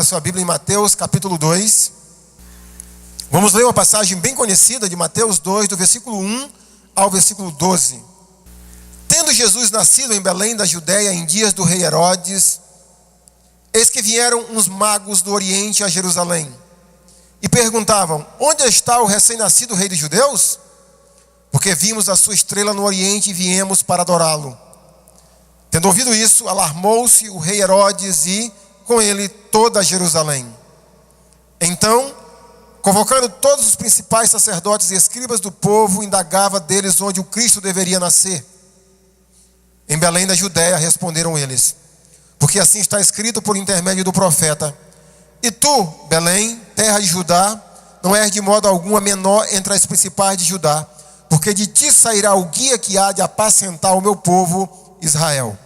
sua Bíblia em Mateus capítulo 2. Vamos ler uma passagem bem conhecida de Mateus 2, do versículo 1 ao versículo 12. Tendo Jesus nascido em Belém da Judéia em dias do rei Herodes, eis que vieram uns magos do Oriente a Jerusalém e perguntavam: onde está o recém-nascido rei dos judeus? Porque vimos a sua estrela no Oriente e viemos para adorá-lo. Tendo ouvido isso, alarmou-se o rei Herodes e, com ele, toda Jerusalém. Então, convocando todos os principais sacerdotes e escribas do povo, indagava deles onde o Cristo deveria nascer. Em Belém da Judéia, responderam eles, porque assim está escrito por intermédio do profeta: e tu, Belém, terra de Judá, não és de modo algum a menor entre as principais de Judá, porque de ti sairá o guia que há de apacentar o meu povo Israel.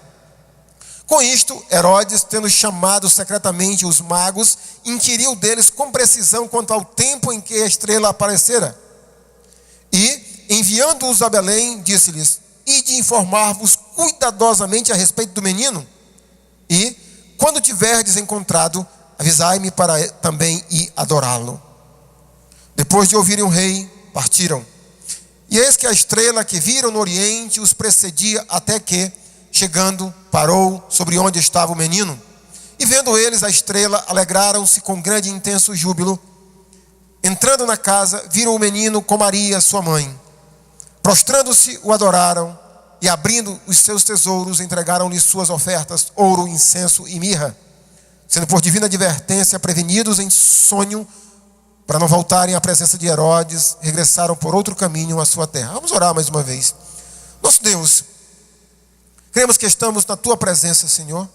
Com isto, Herodes, tendo chamado secretamente os magos, inquiriu deles com precisão quanto ao tempo em que a estrela aparecera. E, enviando-os a Belém, disse-lhes: ide informar-vos cuidadosamente a respeito do menino, e, quando tiverdes encontrado, avisai-me para também ir adorá-lo. Depois de ouvirem o rei, partiram. E eis que a estrela que viram no Oriente os precedia, até que, chegando, parou sobre onde estava o menino. E vendo eles a estrela, alegraram-se com grande e intenso júbilo. Entrando na casa, viram o menino com Maria, sua mãe. Prostrando-se, o adoraram, e abrindo os seus tesouros, entregaram-lhe suas ofertas, ouro, incenso e mirra. Sendo por divina advertência prevenidos em sonho, para não voltarem à presença de Herodes, regressaram por outro caminho à sua terra. Vamos orar mais uma vez. Nosso Deus, cremos que estamos na tua presença, Senhor.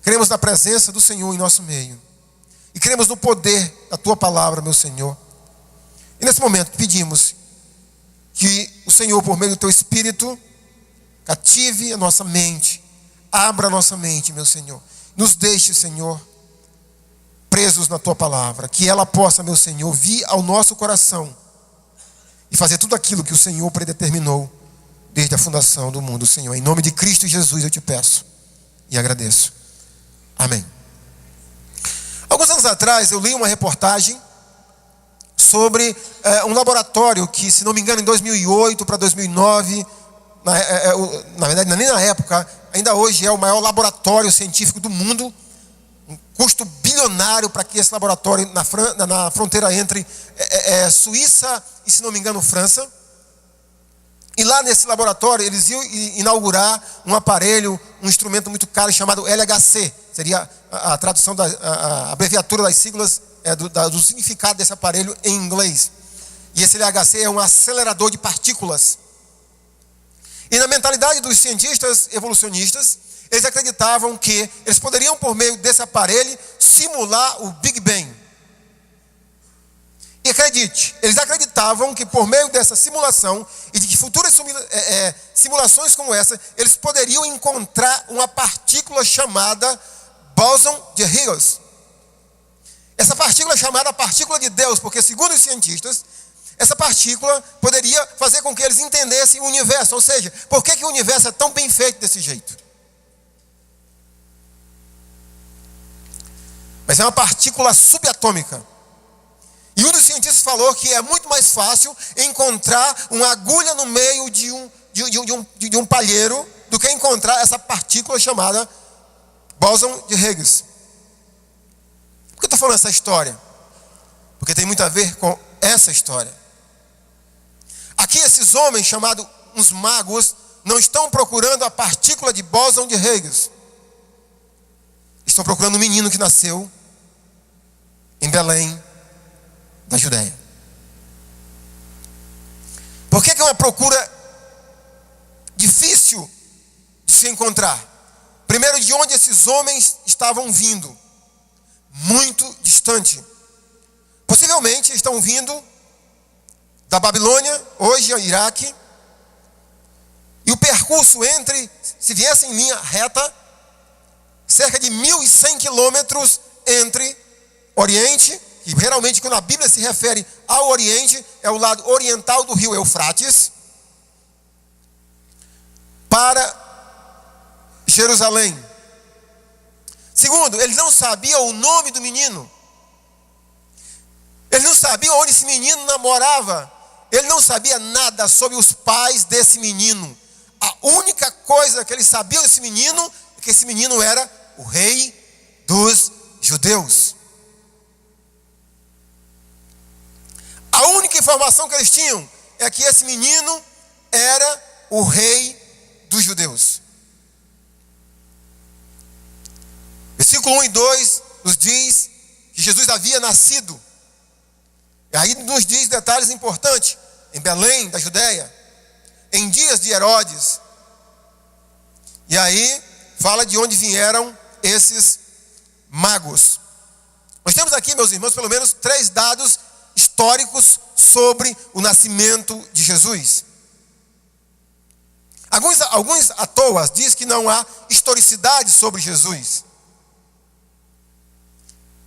Cremos na presença do Senhor em nosso meio. E cremos no poder da tua palavra, meu Senhor. E nesse momento pedimos que o Senhor, por meio do teu Espírito, cative a nossa mente, abra a nossa mente, meu Senhor. Nos deixe, Senhor, presos na tua palavra, que ela possa, meu Senhor, vir ao nosso coração e fazer tudo aquilo que o Senhor predeterminou desde a fundação do mundo, Senhor. Em nome de Cristo Jesus eu te peço e agradeço. Amém. Alguns anos atrás eu li uma reportagem sobre um laboratório que, se não me engano, em 2008 para 2009, na verdade nem na época, ainda hoje é o maior laboratório científico do mundo. Um custo bilionário para que esse laboratório na fronteira entre Suíça e, se não me engano, França. E lá nesse laboratório eles iam inaugurar um aparelho, um instrumento muito caro chamado LHC. Seria a tradução a abreviatura das siglas do significado desse aparelho em inglês. E esse LHC é um acelerador de partículas. E na mentalidade dos cientistas evolucionistas, eles acreditavam que eles poderiam, por meio desse aparelho, simular o Big Bang. E acredite, eles acreditavam que por meio dessa simulação e de futuras simulações como essa, eles poderiam encontrar uma partícula chamada bóson de Higgs. Essa partícula é chamada partícula de Deus, porque, segundo os cientistas, essa partícula poderia fazer com que eles entendessem o universo. Ou seja, por que o universo é tão bem feito desse jeito? Mas é uma partícula subatômica. E um dos cientistas falou que é muito mais fácil encontrar uma agulha no meio de um palheiro do que encontrar essa partícula chamada bóson de Higgs. Por que eu estou falando essa história? Porque tem muito a ver com essa história. Aqui esses homens, chamados uns magos, não estão procurando a partícula de bóson de Higgs. Estão procurando um menino que nasceu em Belém da Judéia. Por que é uma procura difícil de se encontrar? Primeiro, de onde esses homens estavam vindo? Muito distante. Possivelmente estão vindo da Babilônia, hoje é o Iraque. E o percurso se viesse em linha reta, cerca de 1.100 quilômetros entre Oriente, que geralmente quando a Bíblia se refere ao Oriente, é o lado oriental do rio Eufrates, para Jerusalém. Segundo, eles não sabiam o nome do menino. Eles não sabiam onde esse menino namorava. Ele não sabia nada sobre os pais desse menino. A única coisa que eles sabiam desse menino é que esse menino era o rei dos judeus. A única informação que eles tinham é que esse menino era o rei dos judeus. Versículo 1 e 2 nos diz que Jesus havia nascido. E aí nos diz detalhes importantes. Em Belém, da Judéia, em dias de Herodes. E aí fala de onde vieram esses magos. Nós temos aqui, meus irmãos, pelo menos 3 dados históricos sobre o nascimento de Jesus. Alguns à toa dizem que não há historicidade sobre Jesus.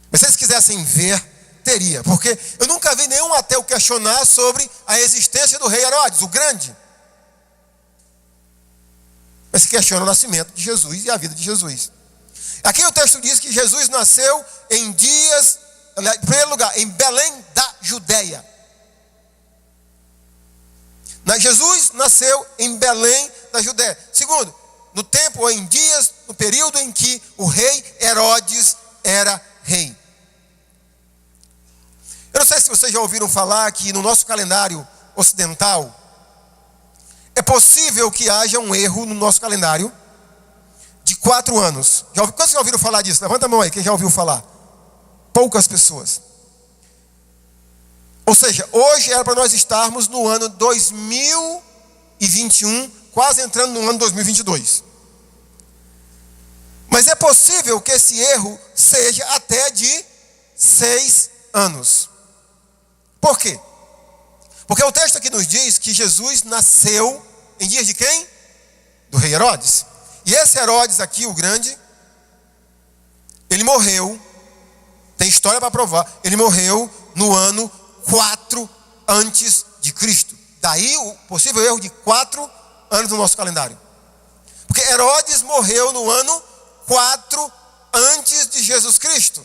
Mas se eles quisessem ver, teria. Porque eu nunca vi nenhum ateu questionar sobre a existência do rei Herodes, o grande. Mas se questiona o nascimento de Jesus e a vida de Jesus. Aqui o texto diz que Jesus nasceu em dias, em primeiro lugar, em Belém da Judéia. Jesus nasceu em Belém da Judéia. Segundo, no tempo ou em dias, no período em que o rei Herodes era rei. Eu não sei se vocês já ouviram falar que no nosso calendário ocidental é possível que haja um erro no nosso calendário de 4 anos. Quantos já ouviram falar disso? Levanta a mão aí, quem já ouviu falar? Poucas pessoas. Ou seja, hoje era para nós estarmos no ano 2021, quase entrando no ano 2022. Mas é possível que esse erro seja até de 6 anos. Por quê? Porque o texto aqui nos diz que Jesus nasceu em dias de quem? Do rei Herodes. E esse Herodes aqui, o grande, ele morreu, tem história para provar, ele morreu no ano 4 antes de Cristo. Daí o possível erro de 4 anos no nosso calendário. Porque Herodes morreu no ano 4 antes de Jesus Cristo.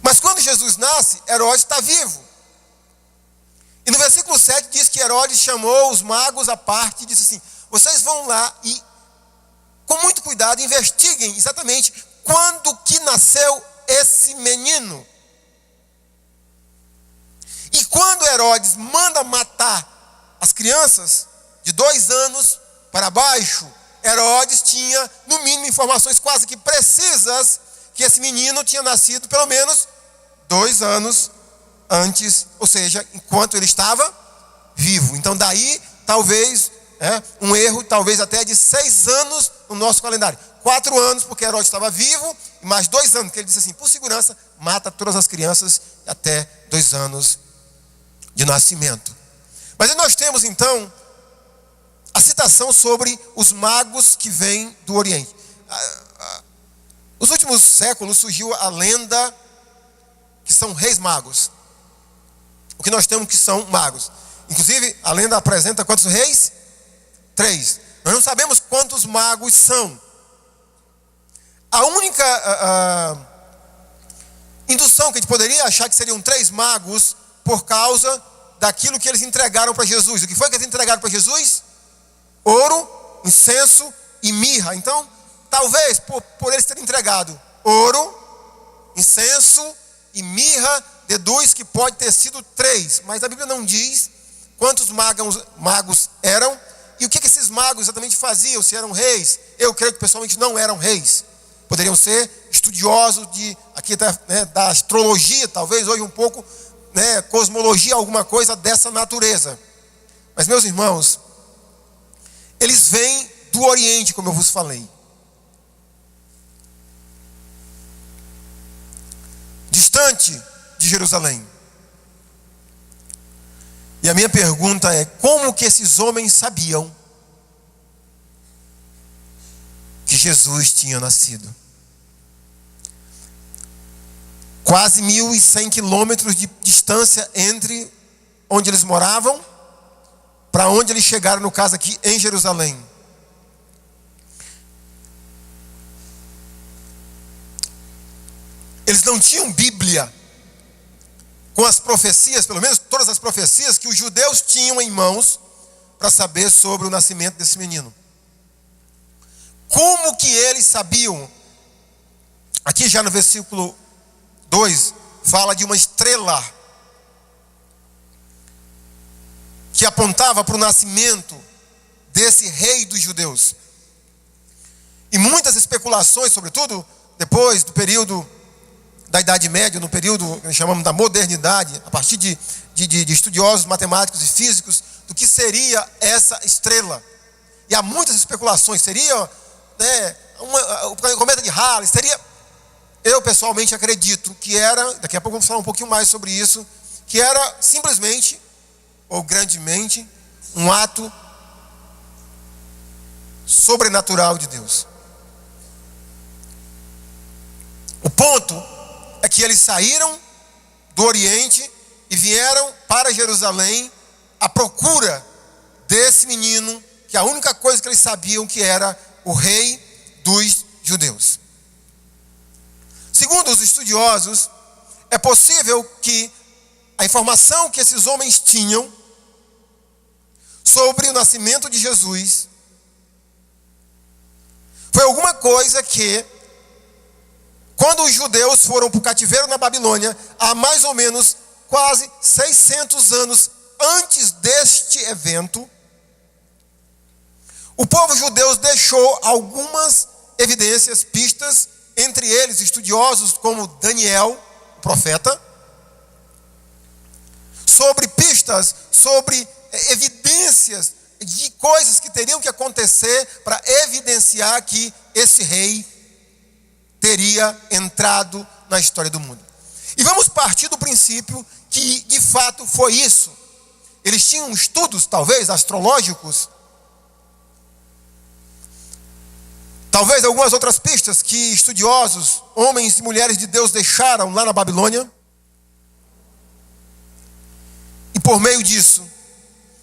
Mas quando Jesus nasce, Herodes está vivo. E no versículo 7 diz que Herodes chamou os magos à parte e disse assim: vocês vão lá e, com muito cuidado, investiguem exatamente quando que nasceu esse menino. E quando Herodes manda matar as crianças de 2 anos para baixo, Herodes tinha, no mínimo, informações quase que precisas que esse menino tinha nascido pelo menos 2 anos antes, ou seja, enquanto ele estava vivo. Então daí, talvez, um erro, talvez até de 6 anos no nosso calendário. 4 anos, porque Herodes estava vivo, e mais 2 anos, que ele disse assim, por segurança, mata todas as crianças até 2 anos de nascimento. Mas aí nós temos então a citação sobre os magos que vêm do Oriente. Nos últimos séculos surgiu a lenda que são reis magos. O que nós temos que são magos. Inclusive, a lenda apresenta quantos reis? 3. Nós não sabemos quantos magos são. A única indução que a gente poderia achar que seriam 3 magos por causa daquilo que eles entregaram para Jesus. O que foi que eles entregaram para Jesus? Ouro, incenso e mirra. Então, talvez por eles terem entregado ouro, incenso e mirra, deduz que pode ter sido 3. Mas a Bíblia não diz quantos magos eram e o que esses magos exatamente faziam, se eram reis. Eu creio que pessoalmente não eram reis. Poderiam ser estudiosos da astrologia, talvez hoje um pouco, cosmologia, alguma coisa dessa natureza. Mas, meus irmãos, eles vêm do Oriente, como eu vos falei. Distante de Jerusalém. E a minha pergunta é: como que esses homens sabiam que Jesus tinha nascido? Quase 1.100 quilômetros de distância entre onde eles moravam para onde eles chegaram, no caso aqui em Jerusalém. Eles não tinham Bíblia com as profecias, pelo menos todas as profecias que os judeus tinham em mãos para saber sobre o nascimento desse menino. Como que eles sabiam? Aqui já no versículo 2 fala de uma estrela que apontava para o nascimento desse rei dos judeus. E muitas especulações, sobretudo depois do período da Idade Média, no período que chamamos da modernidade, a partir de estudiosos matemáticos e físicos, do que seria essa estrela. E há muitas especulações. Seria o cometa de Halley? Seria... Eu pessoalmente acredito que era, daqui a pouco vamos falar um pouquinho mais sobre isso, que era simplesmente, ou grandemente, um ato sobrenatural de Deus. O ponto é que eles saíram do Oriente e vieram para Jerusalém à procura desse menino, que a única coisa que eles sabiam que era o rei dos judeus. Segundo os estudiosos, é possível que a informação que esses homens tinham sobre o nascimento de Jesus foi alguma coisa que, quando os judeus foram para o cativeiro na Babilônia, há mais ou menos quase 600 anos antes deste evento, o povo judeu deixou algumas evidências, pistas, entre eles estudiosos como Daniel, o profeta, sobre pistas, sobre evidências de coisas que teriam que acontecer para evidenciar que esse rei teria entrado na história do mundo. E vamos partir do princípio que de fato foi isso. Eles tinham estudos, talvez, astrológicos, talvez algumas outras pistas que estudiosos, homens e mulheres de Deus deixaram lá na Babilônia. E por meio disso,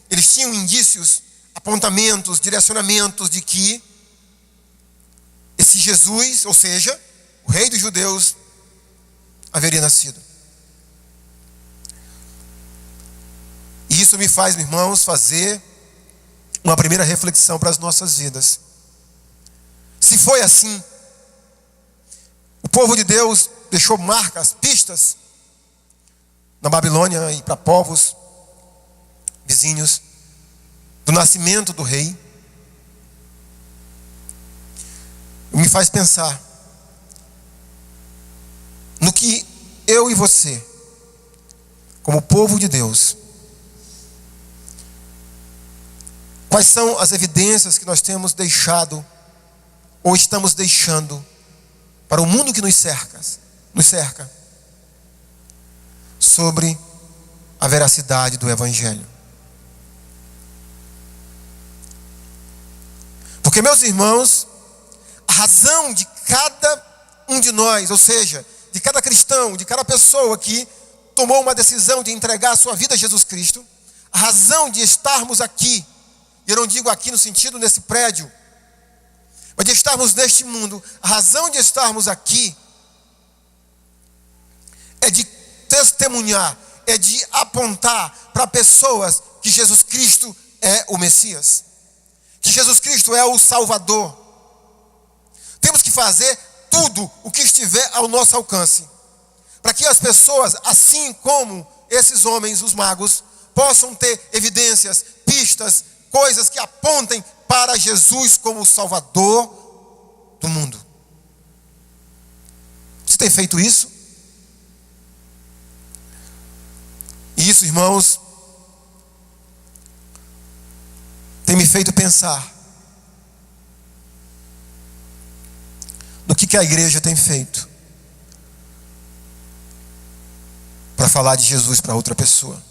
eles tinham indícios, apontamentos, direcionamentos de que esse Jesus, ou seja, o rei dos judeus, haveria nascido. E isso me faz, irmãos, fazer uma primeira reflexão para as nossas vidas. Se foi assim, o povo de Deus deixou marcas, pistas na Babilônia e para povos vizinhos do nascimento do rei, me faz pensar no que eu e você, como povo de Deus, quais são as evidências que nós temos deixado ou estamos deixando para o mundo que nos cerca sobre a veracidade do Evangelho. Porque, meus irmãos, a razão de cada um de nós, ou seja, de cada cristão, de cada pessoa que tomou uma decisão de entregar a sua vida a Jesus Cristo, a razão de estarmos aqui, e eu não digo aqui no sentido nesse prédio, mas de estarmos neste mundo, a razão de estarmos aqui é de testemunhar, é de apontar para pessoas que Jesus Cristo é o Messias, que Jesus Cristo é o Salvador. Temos que fazer tudo o que estiver ao nosso alcance, para que as pessoas, assim como esses homens, os magos, possam ter evidências, pistas, coisas que apontem para Jesus como o Salvador do mundo. Você tem feito isso? E isso, irmãos, tem me feito pensar no que a igreja tem feito para falar de Jesus para outra pessoa.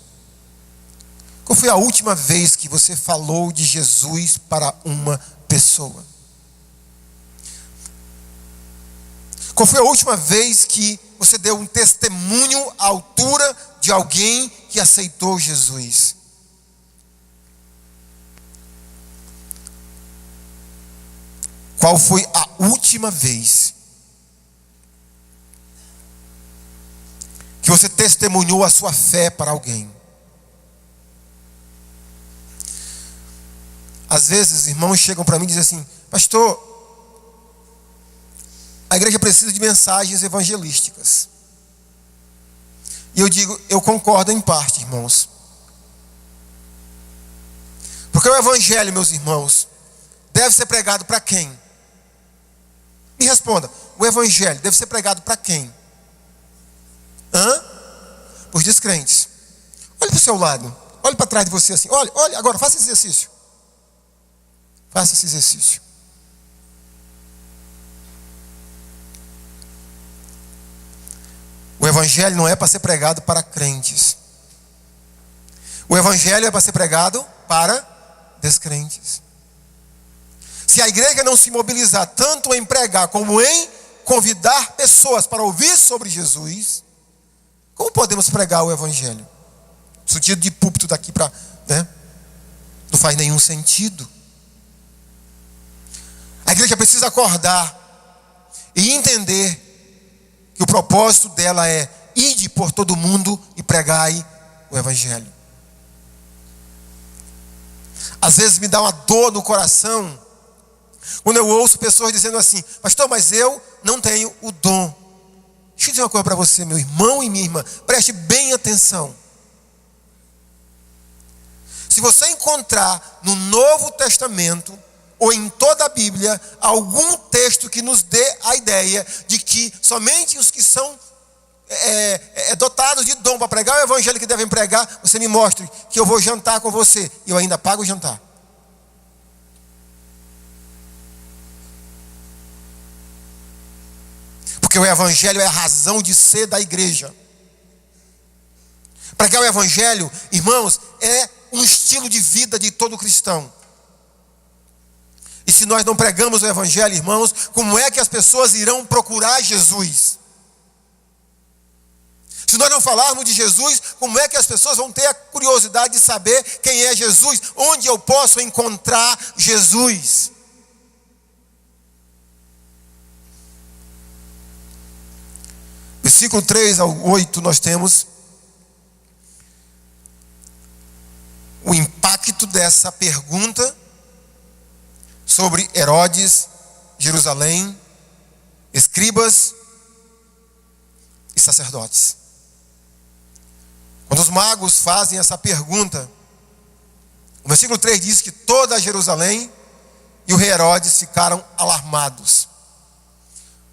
Qual foi a última vez que você falou de Jesus para uma pessoa? Qual foi a última vez que você deu um testemunho à altura de alguém que aceitou Jesus? Qual foi a última vez você testemunhou a sua fé para alguém. Às vezes, irmãos chegam para mim e dizem assim: pastor, a igreja precisa de mensagens evangelísticas. E eu digo, eu concordo em parte, irmãos. Porque o evangelho, meus irmãos, deve ser pregado para quem? Me responda, o evangelho deve ser pregado para quem? Para os descrentes. Olhe para o seu lado, olhe para trás de você assim, olhe, agora faça esse exercício. Faça esse exercício. O evangelho não é para ser pregado para crentes. O evangelho é para ser pregado para descrentes. Se a igreja não se mobilizar tanto em pregar como em convidar pessoas para ouvir sobre Jesus, como podemos pregar o evangelho? O sentido de púlpito daqui para, não faz nenhum sentido. A igreja precisa acordar e entender que o propósito dela é: ide por todo mundo e pregai o evangelho. Às vezes me dá uma dor no coração quando eu ouço pessoas dizendo assim: pastor, mas eu não tenho o dom. Deixa eu dizer uma coisa para você, meu irmão e minha irmã, preste bem atenção. Se você encontrar no Novo Testamento ou em toda a Bíblia algum texto que nos dê a ideia de que somente os que são dotados de dom para pregar o evangelho que devem pregar, você me mostre, que eu vou jantar com você e eu ainda pago o jantar. Porque o evangelho é a razão de ser da igreja. Pregar o evangelho, irmãos, é um estilo de vida de todo cristão. E se nós não pregamos o evangelho, irmãos, como é que as pessoas irão procurar Jesus? Se nós não falarmos de Jesus, como é que as pessoas vão ter a curiosidade de saber quem é Jesus? Onde eu posso encontrar Jesus? Versículo 3 ao 8 nós temos o impacto dessa pergunta sobre Herodes, Jerusalém, escribas e sacerdotes. Quando os magos fazem essa pergunta, o versículo 3 diz que toda Jerusalém e o rei Herodes ficaram alarmados.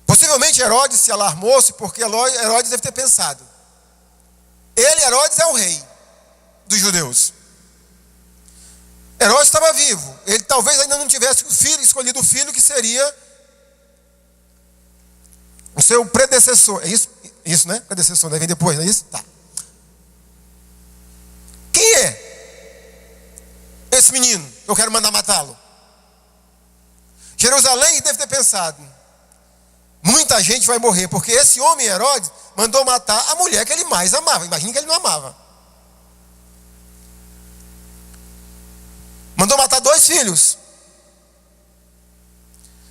Possivelmente Herodes se alarmou-se porque Herodes deve ter pensado: Herodes é o rei dos judeus. Herodes estava vivo. Ele talvez ainda não tivesse escolhido o filho que seria o seu predecessor. É isso, né? Predecessor, vem depois, não é isso? Tá. Quem é esse menino que eu quero mandar matá-lo? Jerusalém deve ter pensado: muita gente vai morrer, porque esse homem Herodes mandou matar a mulher que ele mais amava. Imagina que ele não amava. Mandou matar 2 filhos.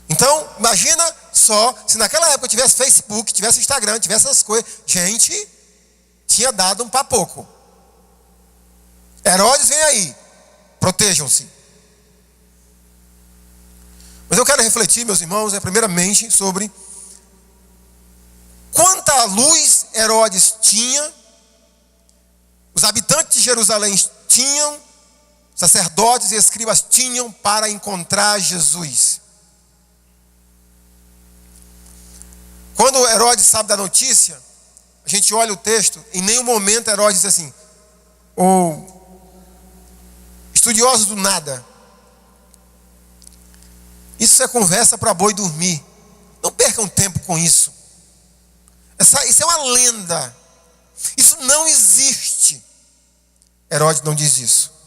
Então, imagina só, se naquela época tivesse Facebook, tivesse Instagram, tivesse essas coisas, gente, tinha dado um papoco. Herodes vem aí, protejam-se. Mas eu quero refletir, meus irmãos, primeiramente sobre quanta luz Herodes tinha, os habitantes de Jerusalém tinham, sacerdotes e escribas tinham para encontrar Jesus. Quando Herodes sabe da notícia, a gente olha o texto, em nenhum momento Herodes diz assim: estudiosos do nada, isso é conversa para boi dormir, não percam tempo com isso. Isso é uma lenda, isso não existe. Herodes não diz isso.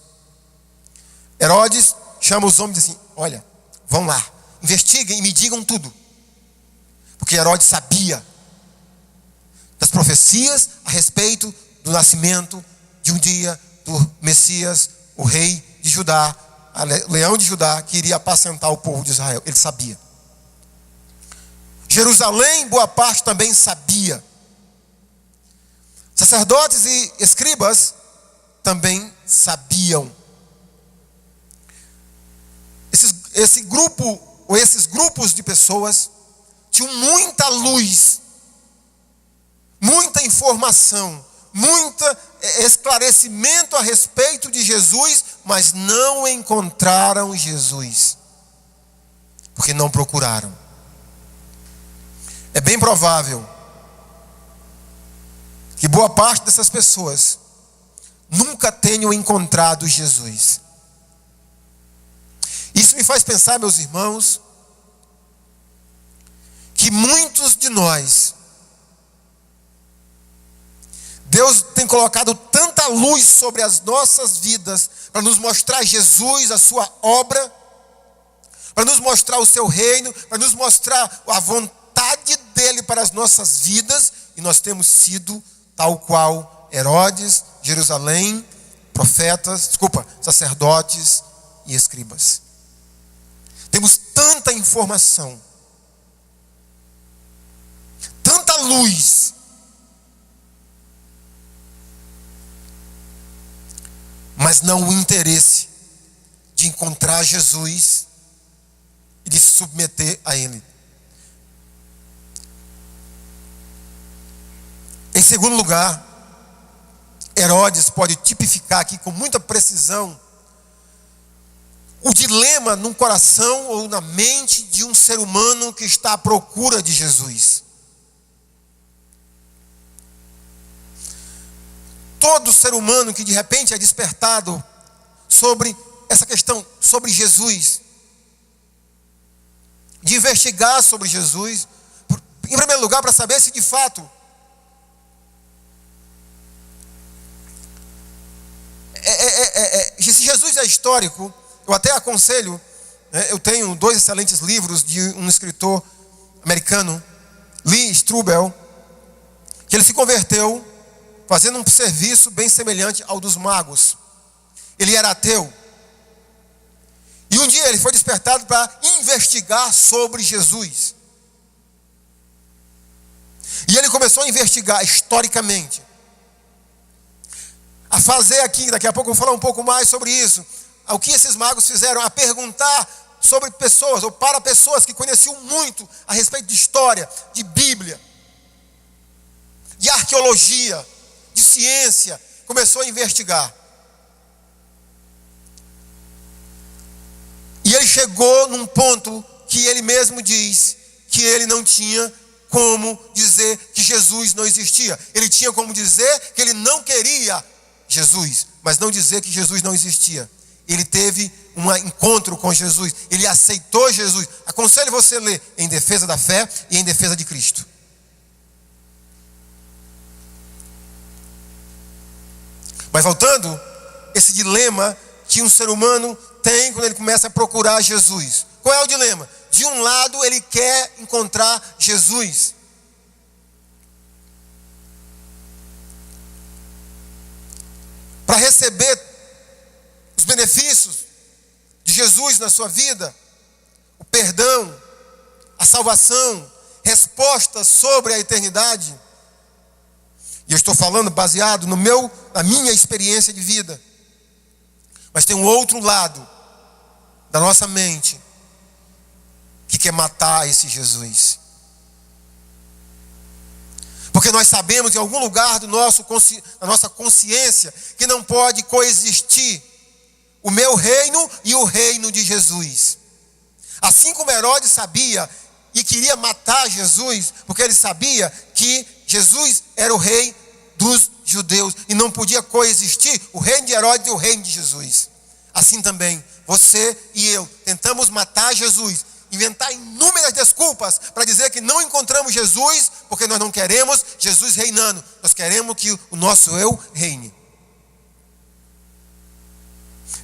Herodes chama os homens e diz assim: olha, vão lá, investiguem e me digam tudo. Porque Herodes sabia das profecias a respeito do nascimento de um dia do Messias, o rei de Judá, leão de Judá, que iria apacentar o povo de Israel. Ele sabia. Jerusalém, boa parte também sabia. Sacerdotes e escribas também sabiam. Esse grupo, ou esses grupos de pessoas, tinham muita luz, muita informação, muito esclarecimento a respeito de Jesus, mas não encontraram Jesus, porque não procuraram. É bem provável que boa parte dessas pessoas nunca tenham encontrado Jesus. Isso me faz pensar, meus irmãos, que muitos de nós, Deus tem colocado tanta luz sobre as nossas vidas para nos mostrar Jesus, a sua obra, para nos mostrar o seu reino, para nos mostrar a vontade dele para as nossas vidas, e nós temos sido tal qual Herodes, Jerusalém, sacerdotes e escribas. Temos tanta informação, tanta luz, mas não o interesse de encontrar Jesus e de se submeter a Ele. Em segundo lugar, Herodes pode tipificar aqui com muita precisão o dilema no coração ou na mente de um ser humano que está à procura de Jesus. Todo ser humano que de repente é despertado sobre essa questão, sobre Jesus, de investigar sobre Jesus, em primeiro lugar para saber se de fato se Jesus é histórico. Eu até aconselho, eu tenho 2 excelentes livros de um escritor americano, Lee Strobel, que ele se converteu fazendo um serviço bem semelhante ao dos magos. Ele era ateu. E um dia ele foi despertado para investigar sobre Jesus. E ele começou a investigar historicamente. A fazer aqui, daqui a pouco eu vou falar um pouco mais sobre isso. O que esses magos fizeram? A perguntar sobre pessoas, ou para pessoas que conheciam muito a respeito de história, de Bíblia, de arqueologia, de ciência. Começou a investigar. E ele chegou num ponto que ele mesmo diz que ele não tinha como dizer que Jesus não existia. Ele tinha como dizer que ele não queria Jesus, mas não dizer que Jesus não existia. Ele teve um encontro com Jesus, ele aceitou Jesus. Aconselho você a ler Em Defesa da Fé e Em Defesa de Cristo. Mas voltando, esse dilema que um ser humano tem quando ele começa a procurar Jesus. Qual é o dilema? De um lado ele quer encontrar Jesus. Para receber os benefícios de Jesus na sua vida, o perdão, a salvação, respostas sobre a eternidade. E eu estou falando baseado na minha experiência de vida. Mas tem um outro lado da nossa mente que quer matar esse Jesus. Porque nós sabemos em algum lugar da nossa consciência que não pode coexistir o meu reino e o reino de Jesus. Assim como Herodes sabia e queria matar Jesus, porque ele sabia que Jesus era o rei dos judeus e não podia coexistir o reino de Herodes e o reino de Jesus. Assim também, você e eu tentamos matar Jesus, inventar inúmeras desculpas para dizer que não encontramos Jesus, porque nós não queremos Jesus reinando, nós queremos que o nosso eu reine.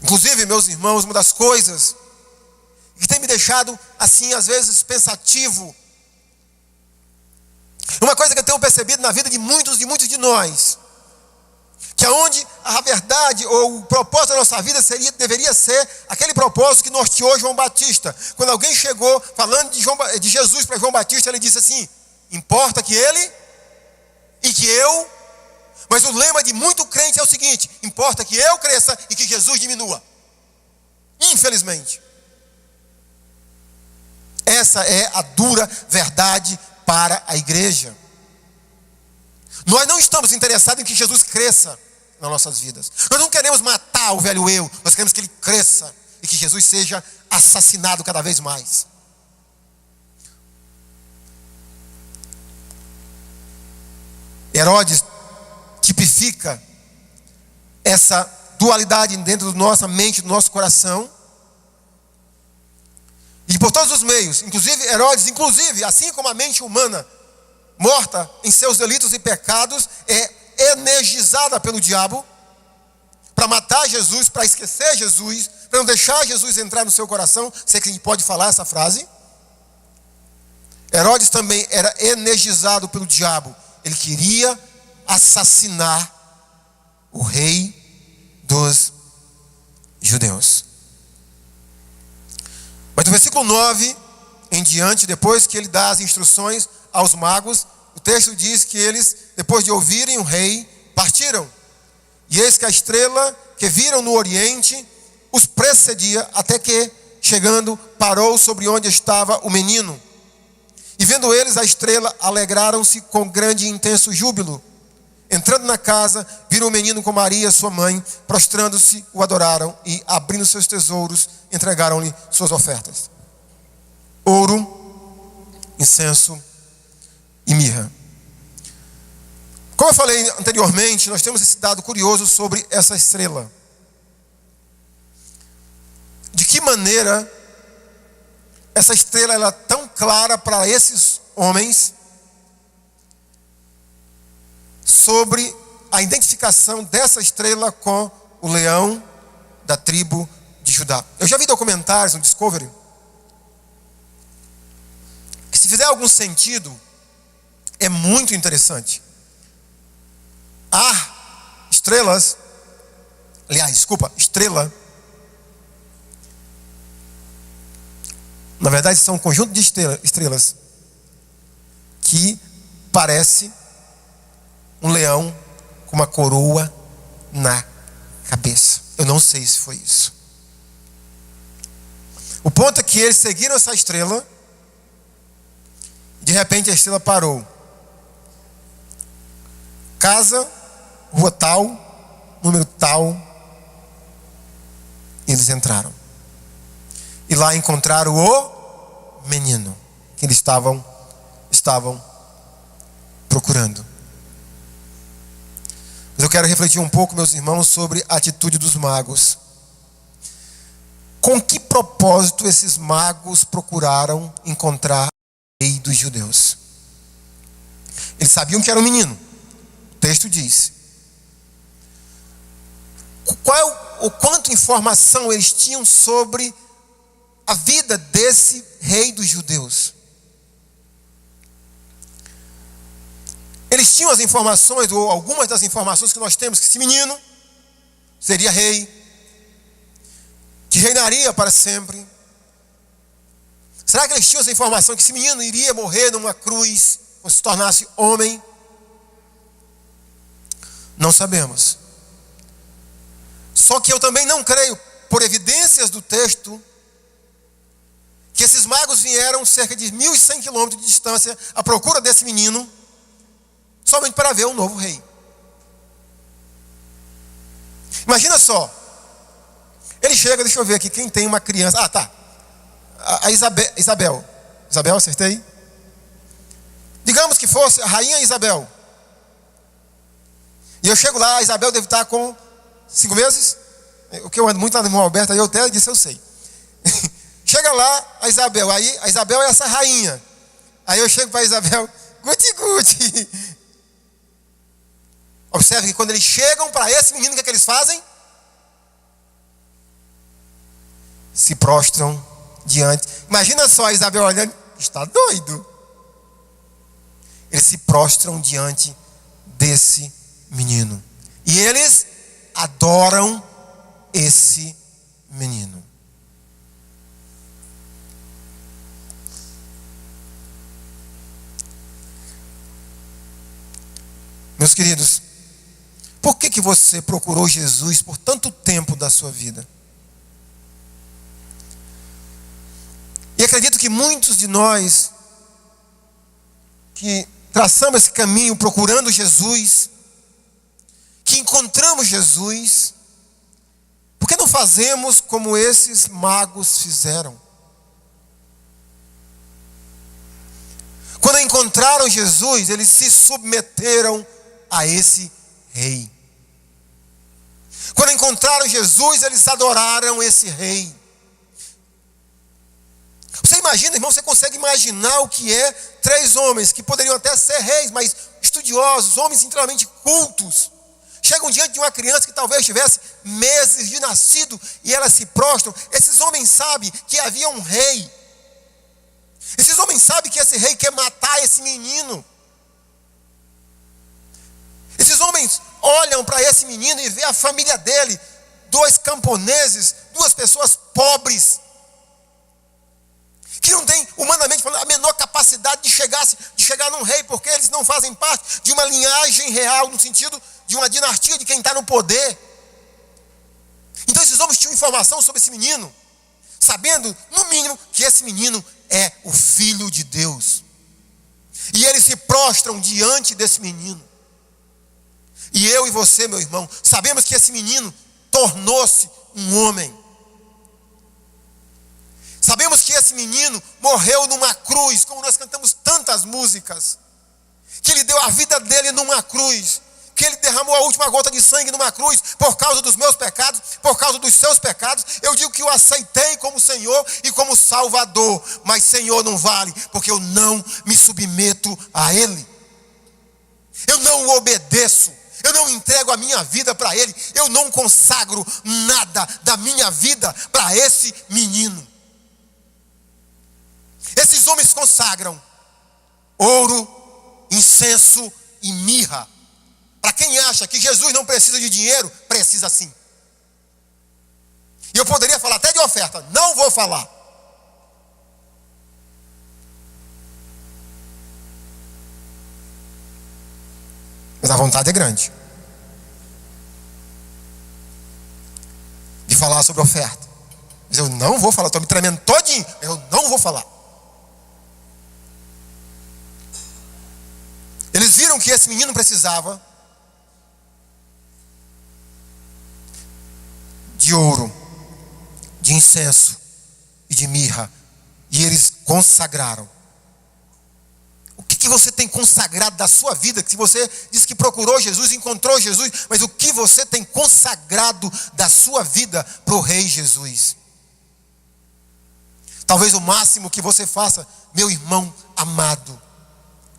Inclusive, meus irmãos, uma das coisas que tem me deixado assim, às vezes, pensativo, uma coisa que eu tenho percebido na vida de muitos de nós, que aonde a verdade ou o propósito da nossa vida deveria ser aquele propósito que norteou João Batista. Quando alguém chegou falando de Jesus para João Batista, ele disse assim: importa que ele e que eu Mas o lema de muito crente é o seguinte: importa que eu cresça e que Jesus diminua. Infelizmente. Essa é a dura verdade para a igreja. Nós não estamos interessados em que Jesus cresça nas nossas vidas. Nós não queremos matar o velho eu. Nós queremos que ele cresça e que Jesus seja assassinado cada vez mais. Herodes tipifica essa dualidade dentro da nossa mente, do nosso coração. E por todos os meios, inclusive Herodes, assim como a mente humana morta em seus delitos e pecados, é energizada pelo diabo para matar Jesus, para esquecer Jesus, para não deixar Jesus entrar no seu coração. Sei que a gente pode falar essa frase. Herodes também era energizado pelo diabo. Ele queria assassinar o rei dos judeus. Mas do versículo 9 em diante, depois que ele dá as instruções aos magos, o texto diz que eles, depois de ouvirem o rei, partiram. E eis que a estrela que viram no oriente os precedia, até que, chegando, parou sobre onde estava o menino. E vendo eles a estrela, alegraram-se com grande e intenso júbilo. Entrando na casa, viram o menino com Maria, sua mãe, prostrando-se, o adoraram e, abrindo seus tesouros, entregaram-lhe suas ofertas: ouro, incenso e mirra. Como eu falei anteriormente, nós temos esse dado curioso sobre essa estrela. De que maneira essa estrela ela é tão clara para esses homens sobre a identificação dessa estrela com o leão da tribo de Judá? Eu já vi documentários no Discovery que, se fizer algum sentido, é muito interessante. Estrela, na verdade são um conjunto de estrelas que parece um leão com uma coroa na cabeça. Eu não sei se foi isso. O ponto é que eles seguiram essa estrela. De repente a estrela parou. Casa, rua tal, número tal. Eles entraram. E lá encontraram o menino que eles estavam procurando. Mas eu quero refletir um pouco, meus irmãos, sobre a atitude dos magos. Com que propósito esses magos procuraram encontrar o rei dos judeus? Eles sabiam que era um menino. O texto diz. Quanto informação eles tinham sobre a vida desse rei dos judeus? Eles tinham as informações, ou algumas das informações que nós temos, que esse menino seria rei, que reinaria para sempre. Será que eles tinham essa informação que esse menino iria morrer numa cruz, ou se tornasse homem? Não sabemos. Só que eu também não creio, por evidências do texto, que esses magos vieram cerca de 1.100 quilômetros de distância à procura desse menino, somente para ver um novo rei. Imagina só. Ele chega, deixa eu ver aqui, quem tem uma criança. A Isabel, acertei? Digamos que fosse a rainha Isabel. E eu chego lá, a Isabel deve estar com 5 meses. O que eu ando muito lá no irmão Alberto, aí eu até disse, eu sei. Chega lá a Isabel, aí a Isabel é essa rainha. Aí eu chego para a Isabel, guti. Observe que quando eles chegam para esse menino, o que eles fazem? Se prostram diante. Imagina só a Isabel olhando, está doido. Eles se prostram diante desse menino. E eles adoram esse menino. Meus queridos, Por que você procurou Jesus por tanto tempo da sua vida? E acredito que muitos de nós que traçamos esse caminho procurando Jesus, que encontramos Jesus, por que não fazemos como esses magos fizeram? Quando encontraram Jesus, eles se submeteram a esse rei. Quando encontraram Jesus, eles adoraram esse rei. Você imagina, irmão, você consegue imaginar o que é 3 homens que poderiam até ser reis, mas estudiosos, homens interiormente cultos, chegam diante de uma criança que talvez tivesse meses de nascido e elas se prostram. Esses homens sabem que havia um rei. Esses homens sabem que esse rei quer matar esse menino. Esses homens olham para esse menino e vê a família dele, 2 camponeses, 2 pessoas pobres, que não têm, humanamente falando, a menor capacidade de chegar num rei, porque eles não fazem parte de uma linhagem real, no sentido de uma dinastia de quem está no poder. Então esses homens tinham informação sobre esse menino, sabendo, no mínimo, que esse menino é o Filho de Deus. E eles se prostram diante desse menino. E eu e você, meu irmão, sabemos que esse menino tornou-se um homem. Sabemos que esse menino morreu numa cruz, como nós cantamos tantas músicas, que ele deu a vida dele numa cruz, que ele derramou a última gota de sangue numa cruz, por causa dos meus pecados, por causa dos seus pecados. Eu digo que eu aceitei como Senhor e como Salvador, mas Senhor não vale, porque eu não me submeto a Ele, eu não o obedeço, eu não entrego a minha vida para Ele, eu não consagro nada da minha vida para esse menino. Esses homens consagram ouro, incenso e mirra. Para quem acha que Jesus não precisa de dinheiro, precisa sim. E eu poderia falar até de oferta, não vou falar. Mas a vontade é grande de falar sobre oferta. Mas eu não vou falar, estou me tremendo todinho, eu não vou falar. Eles viram que esse menino precisava de ouro, de incenso e de mirra. E eles consagraram. O que você tem consagrado da sua vida? Que você diz que procurou Jesus, encontrou Jesus, mas o que você tem consagrado da sua vida para o Rei Jesus? Talvez o máximo que você faça, meu irmão amado,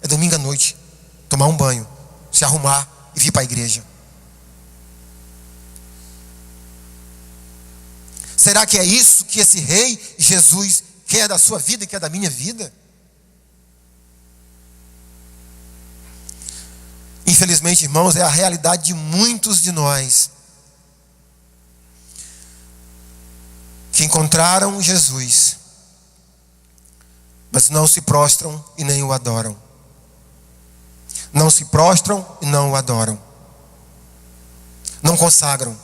é domingo à noite tomar um banho, se arrumar e vir para a igreja. Será que é isso que esse Rei Jesus quer da sua vida e quer da minha vida? Infelizmente, irmãos, é a realidade de muitos de nós que encontraram Jesus, mas não se prostram e nem o adoram. Não se prostram e não o adoram. Não consagram.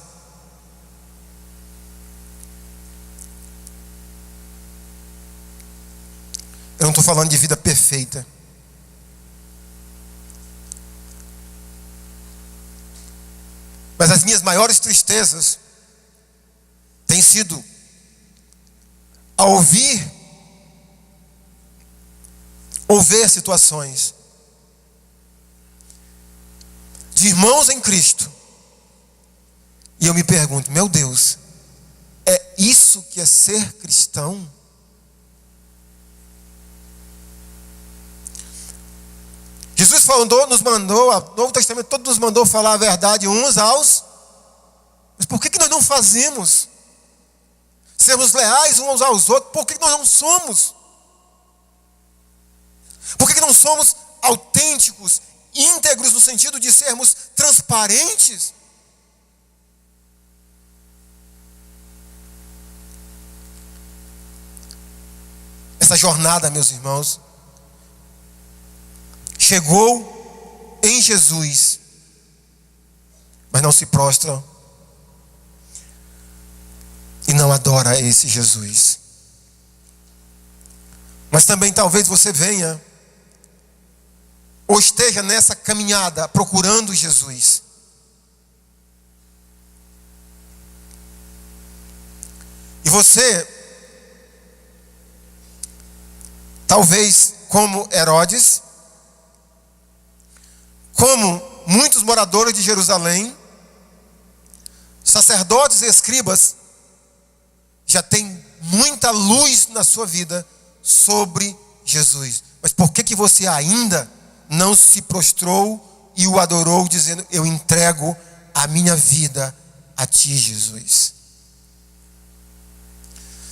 Eu não estou falando de vida perfeita. Mas as minhas maiores tristezas têm sido ao ouvir ou ver situações de irmãos em Cristo, e eu me pergunto, meu Deus, é isso que é ser cristão? Jesus nos mandou, o Novo Testamento todo nos mandou falar a verdade uns aos, mas por que nós não fazemos? Sermos leais uns aos outros, por que nós não somos? Por que não somos autênticos, íntegros no sentido de sermos transparentes? Essa jornada, meus irmãos, chegou em Jesus, mas não se prostra e não adora esse Jesus. Mas também talvez você venha ou esteja nessa caminhada procurando Jesus. E você, talvez como Herodes, como muitos moradores de Jerusalém, sacerdotes e escribas, já tem muita luz na sua vida sobre Jesus. Mas por que você ainda não se prostrou e o adorou, dizendo: eu entrego a minha vida a ti, Jesus?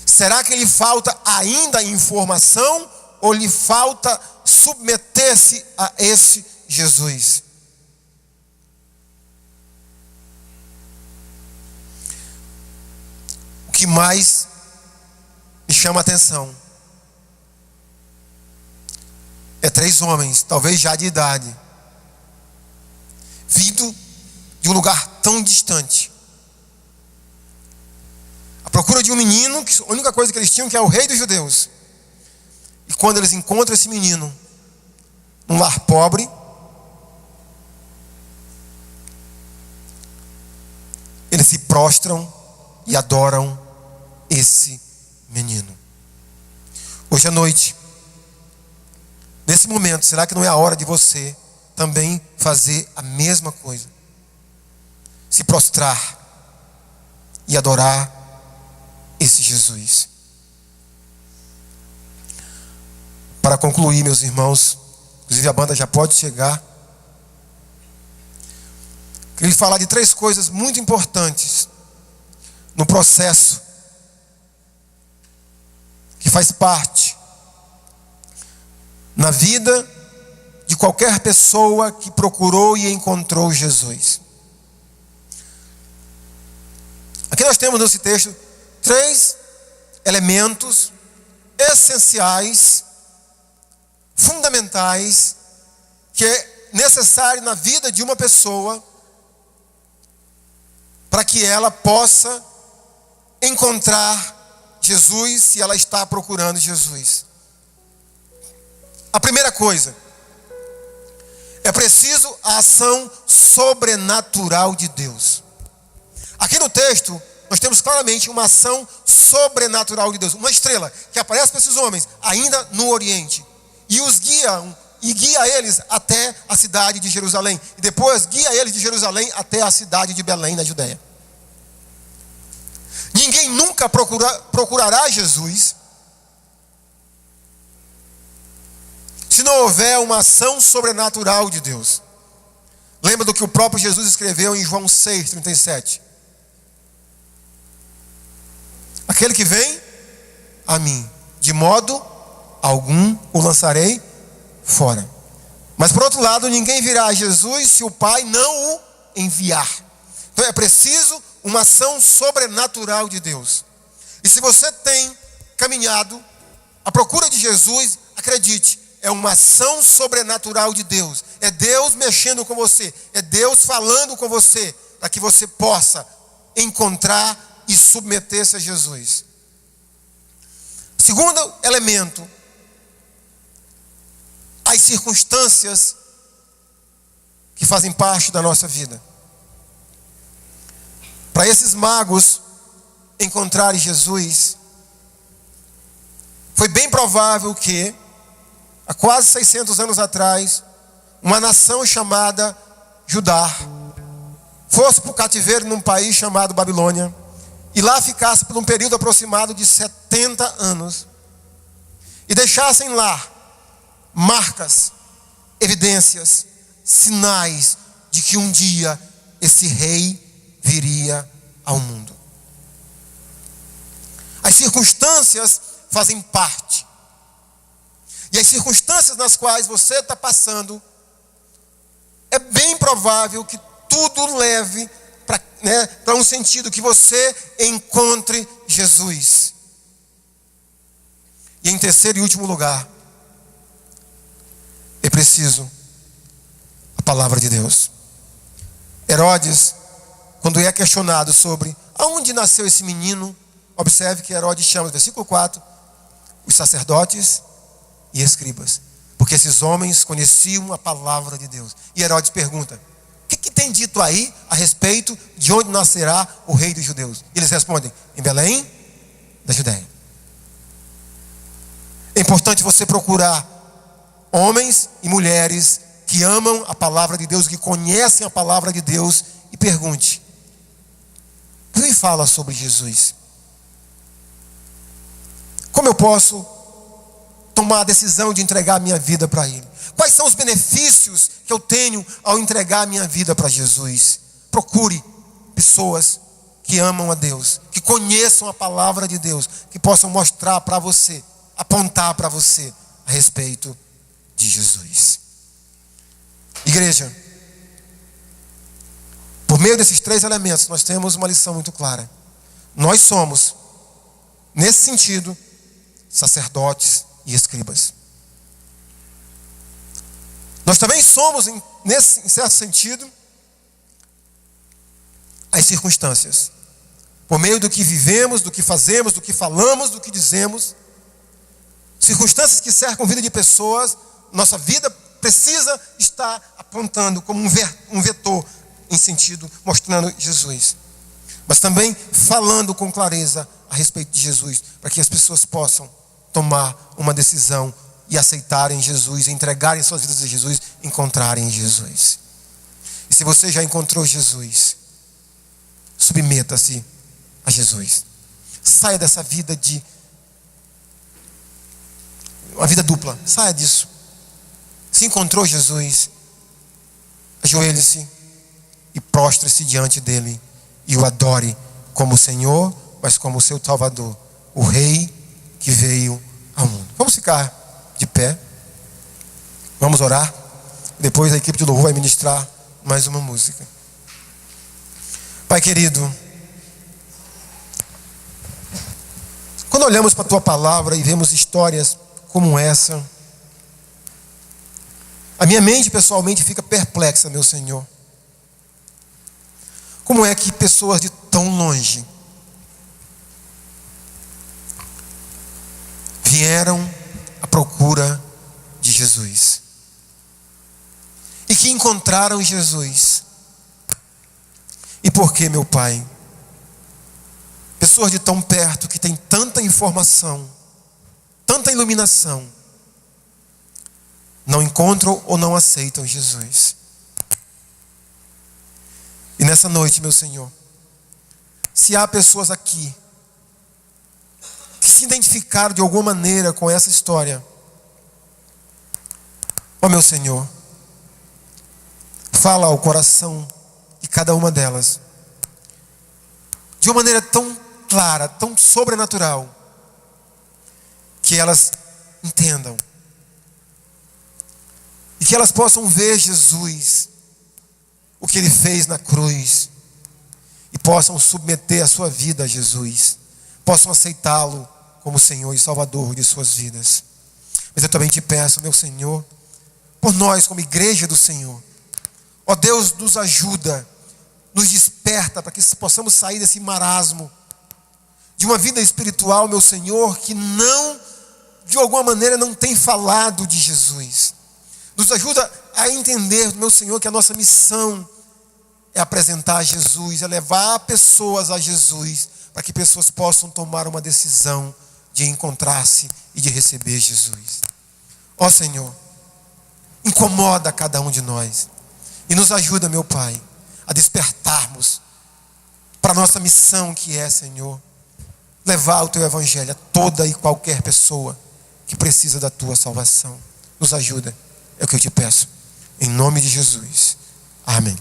Será que lhe falta ainda informação ou lhe falta submeter-se a esse Jesus? O que mais me chama a atenção é 3 homens, talvez já de idade, vindo de um lugar tão distante, à procura de um menino, que a única coisa que eles tinham que é o rei dos judeus. E quando eles encontram esse menino num lar pobre, eles se prostram e adoram esse menino. Hoje à noite, nesse momento, será que não é a hora de você também fazer a mesma coisa? Se prostrar e adorar esse Jesus. Para concluir, meus irmãos, inclusive a banda já pode chegar, queria falar de 3 coisas muito importantes no processo que faz parte na vida de qualquer pessoa que procurou e encontrou Jesus. Aqui nós temos nesse texto 3 elementos essenciais, fundamentais, que é necessário na vida de uma pessoa para que ela possa encontrar Jesus, se ela está procurando Jesus. A primeira coisa, é preciso a ação sobrenatural de Deus. Aqui no texto, nós temos claramente uma ação sobrenatural de Deus. Uma estrela que aparece para esses homens, ainda no Oriente, e os guia eles até a cidade de Jerusalém. E depois guia eles de Jerusalém até a cidade de Belém, na Judéia. Ninguém nunca procurará Jesus se não houver uma ação sobrenatural de Deus. Lembra do que o próprio Jesus escreveu em João 6:37? Aquele que vem a mim, de modo algum o lançarei fora. Mas por outro lado, ninguém virá a Jesus se o Pai não o enviar. Então é preciso uma ação sobrenatural de Deus. E se você tem caminhado à procura de Jesus, acredite, é uma ação sobrenatural de Deus. É Deus mexendo com você, é Deus falando com você, para que você possa encontrar e submeter-se a Jesus. Segundo elemento, as circunstâncias que fazem parte da nossa vida. Para esses magos encontrarem Jesus, foi bem provável que, há quase 600 anos atrás, uma nação chamada Judá fosse para o cativeiro num país chamado Babilônia, e lá ficasse por um período aproximado de 70 anos, e deixassem lá marcas, evidências, sinais de que um dia esse rei viria ao mundo. As circunstâncias fazem parte. E as circunstâncias nas quais você está passando, é bem provável que tudo leve para um sentido que você encontre Jesus. E em terceiro e último lugar, é preciso a palavra de Deus. Herodes quando é questionado sobre aonde nasceu esse menino, observe que Herodes chama, no versículo 4, os sacerdotes e escribas, porque esses homens conheciam a palavra de Deus. E Herodes pergunta: o que tem dito aí a respeito de onde nascerá o rei dos judeus? E eles respondem: em Belém da Judéia. É importante você procurar homens e mulheres que amam a palavra de Deus, que conhecem a palavra de Deus, e pergunte: o que me fala sobre Jesus? Como eu posso tomar a decisão de entregar a minha vida para Ele? Quais são os benefícios que eu tenho ao entregar a minha vida para Jesus? Procure pessoas que amam a Deus, que conheçam a palavra de Deus, que possam mostrar para você, apontar para você a respeito de Jesus. Igreja, por meio desses 3 elementos, nós temos uma lição muito clara. Nós somos, nesse sentido, sacerdotes e escribas. Nós também somos, em certo sentido, as circunstâncias. Por meio do que vivemos, do que fazemos, do que falamos, do que dizemos, circunstâncias que cercam a vida de pessoas, nossa vida precisa estar apontando como um vetor em sentido, mostrando Jesus. Mas também falando com clareza a respeito de Jesus, para que as pessoas possam tomar uma decisão e aceitarem Jesus, entregarem suas vidas a Jesus, encontrarem Jesus. E se você já encontrou Jesus, submeta-se a Jesus. Saia dessa vida uma vida dupla. Saia disso. Se encontrou Jesus, ajoelhe-se e prostre-se diante dele e o adore como o Senhor, mas como o seu Salvador, o Rei que veio ao mundo. Vamos ficar de pé. Vamos orar. Depois a equipe de louvor vai ministrar mais uma música. Pai querido, quando olhamos para a tua palavra e vemos histórias como essa, a minha mente pessoalmente fica perplexa, meu Senhor. Como é que pessoas de tão longe vieram à procura de Jesus e que encontraram Jesus? E por que, meu Pai, pessoas de tão perto que têm tanta informação, tanta iluminação, não encontram ou não aceitam Jesus? E nessa noite, meu Senhor, se há pessoas aqui que se identificaram de alguma maneira com essa história, ó meu Senhor, fala ao coração de cada uma delas de uma maneira tão clara, tão sobrenatural, que elas entendam e que elas possam ver Jesus, o que Ele fez na cruz, e possam submeter a sua vida a Jesus, possam aceitá-lo como Senhor e Salvador de suas vidas. Mas eu também te peço, meu Senhor, por nós como igreja do Senhor, ó Deus, nos ajuda, nos desperta para que possamos sair desse marasmo de uma vida espiritual, meu Senhor, que não, de alguma maneira, não tem falado de Jesus. Nos ajuda a entender, meu Senhor, que a nossa missão é apresentar Jesus, é levar pessoas a Jesus, para que pessoas possam tomar uma decisão de encontrar-se e de receber Jesus. Ó Senhor, incomoda cada um de nós e nos ajuda, meu Pai, a despertarmos para a nossa missão, que é, Senhor, levar o Teu Evangelho a toda e qualquer pessoa que precisa da Tua salvação. Nos ajuda, é o que eu te peço, em nome de Jesus. Amém.